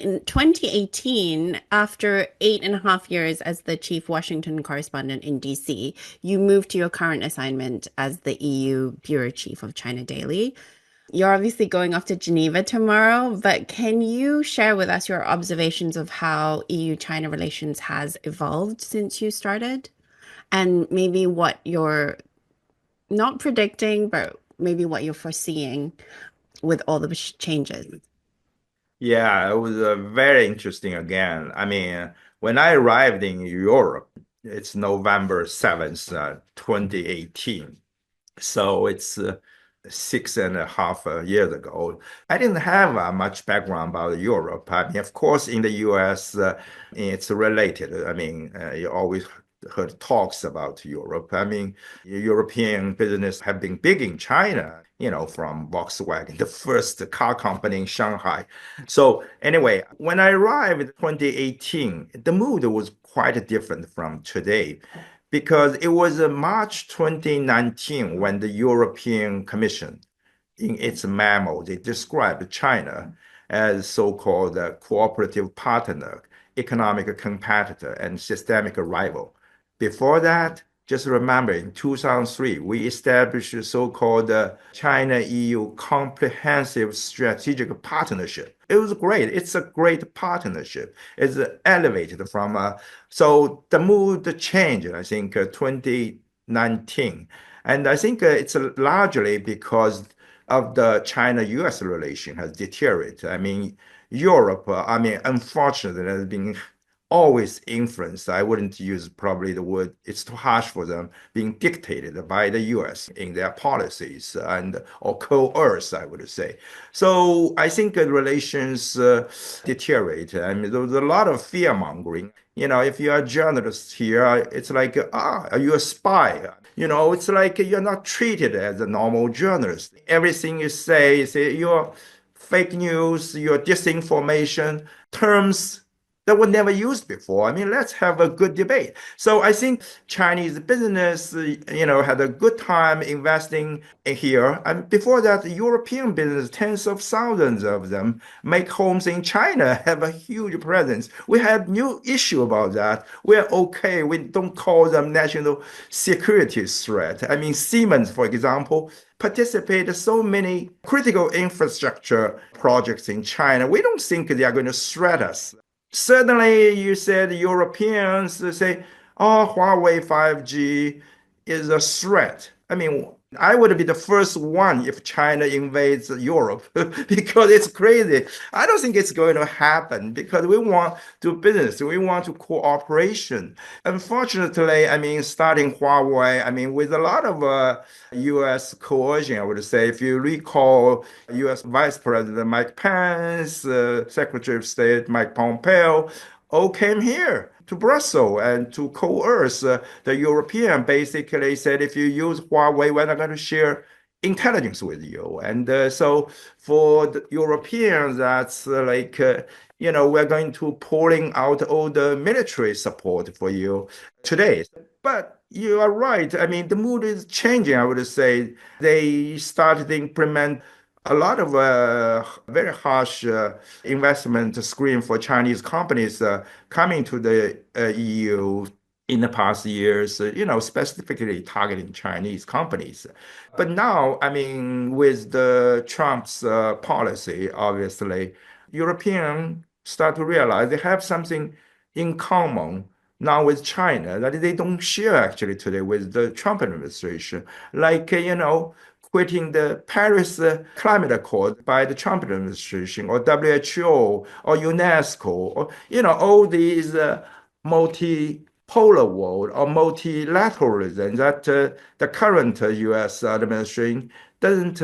In 2018, after 8.5 years as the chief Washington correspondent in DC, you moved to your current assignment as the EU bureau chief of China Daily. You're obviously going off to Geneva tomorrow, but can you share with us your observations of how EU-China relations has evolved since you started? And maybe what you're not predicting, but maybe what you're foreseeing with all the changes. Yeah, it was very interesting again. I mean, when I arrived in Europe, it's November 7th, 2018. So it's 6.5 years ago. I didn't have much background about Europe. I mean, of course, in the US, it's related. I mean, you always heard talks about Europe. I mean, European business have been big in China, from Volkswagen, the first car company in Shanghai. So anyway, when I arrived in 2018, the mood was quite different from today because it was March 2019 when the European Commission, in its memo, they described China as so-called a cooperative partner, economic competitor, and systemic rival. Before that, just remember, in 2003, we established a so-called China-EU Comprehensive Strategic Partnership. It was great. It's a great partnership. It's elevated from so the mood changed, I think, 2019. And I think it's largely because of the China-US relation has deteriorated. I mean, Europe, I mean, unfortunately, has been always influenced. I wouldn't use probably the word, it's too harsh for them, being dictated by the US in their policies and or coerced, I would say. So I think relations deteriorate. I mean, there was a lot of fear mongering. If you're a journalist here, it's like, are you a spy? It's like you're not treated as a normal journalist. Everything you say you're fake news, your disinformation, terms that were never used before. I mean, let's have a good debate. So I think Chinese business, had a good time investing here. And before that, European business, tens of thousands of them, make homes in China, have a huge presence. We had new issue about that. We're okay. We don't call them national security threat. I mean, Siemens, for example, participate so many critical infrastructure projects in China. We don't think they are going to threat us. Certainly, you said Europeans say, oh, Huawei 5G is a threat. I mean, I would be the first one if China invades Europe because it's crazy. I don't think it's going to happen because we want to business, we want to cooperation. Unfortunately, I mean, starting Huawei, I mean, with a lot of U.S. coercion, I would say, if you recall, U.S. Vice President Mike Pence, Secretary of State Mike Pompeo, all came here to Brussels and to coerce the European. Basically said, if you use Huawei, we're not going to share intelligence with you. And so for the Europeans, that's we're going to pouring out all the military support for you today. But you are right. I mean, the mood is changing, I would say. They started to implement a lot of very harsh investment screen for Chinese companies coming to the EU in the past years, specifically targeting Chinese companies. But now, I mean, with the Trump's policy, obviously, Europeans start to realize they have something in common now with China that they don't share actually today with the Trump administration. Like, quitting the Paris Climate Accord by the Trump administration or WHO or UNESCO or all these multipolar world or multilateralism that the current U.S. administration doesn't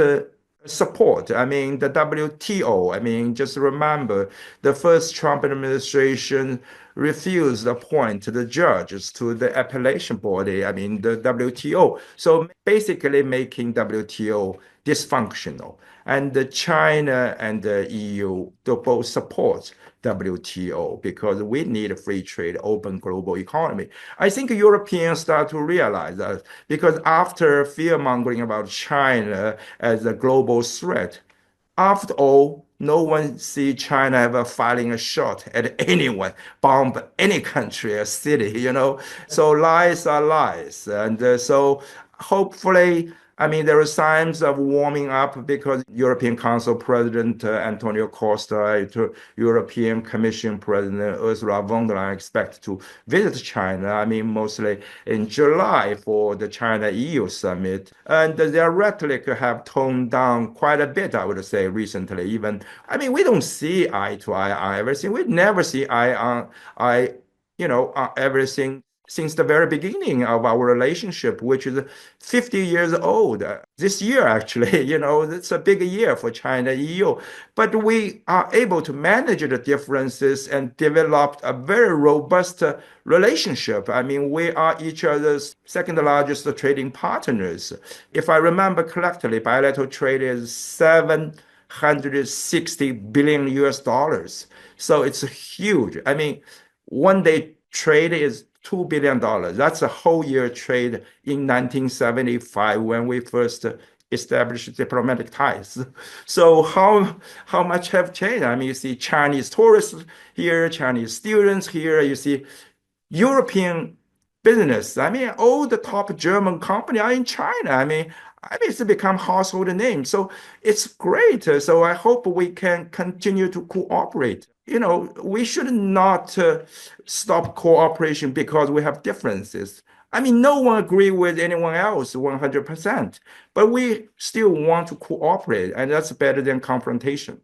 support. I mean, the WTO, I mean, just remember the first Trump administration refused to appoint the judges to the appellation body, I mean, the WTO. So basically making WTO dysfunctional. And China and the EU do both support WTO because we need a free trade, open global economy. I think Europeans start to realize that because after fear mongering about China as a global threat, after all, no one see China ever firing a shot at anyone, bomb any country or city, you know. So lies are lies. And so hopefully, I mean, there are signs of warming up because European Council President Antonio Costa, to European Commission President Ursula von der Leyen expect to visit China. I mean, mostly in July for the China-EU summit. And their rhetoric have toned down quite a bit, I would say, recently. Even, I mean, we don't see eye to eye on everything. We never see eye on eye, on everything since the very beginning of our relationship, which is 50 years old. This year, actually, it's a big year for China EU. But we are able to manage the differences and develop a very robust relationship. I mean, we are each other's second largest trading partners. If I remember correctly, bilateral trade is 760 billion US dollars. So it's huge. I mean, one day trade is $2 billion. That's a whole year trade in 1975 when we first established diplomatic ties. So how much have changed? I mean, you see Chinese tourists here, Chinese students here. You see European business. I mean, all the top German company are in China. I mean, it's become household name. So it's great. So I hope we can continue to cooperate. We should not stop cooperation because we have differences. I mean, no one agree with anyone else 100%, but we still want to cooperate, and that's better than confrontation.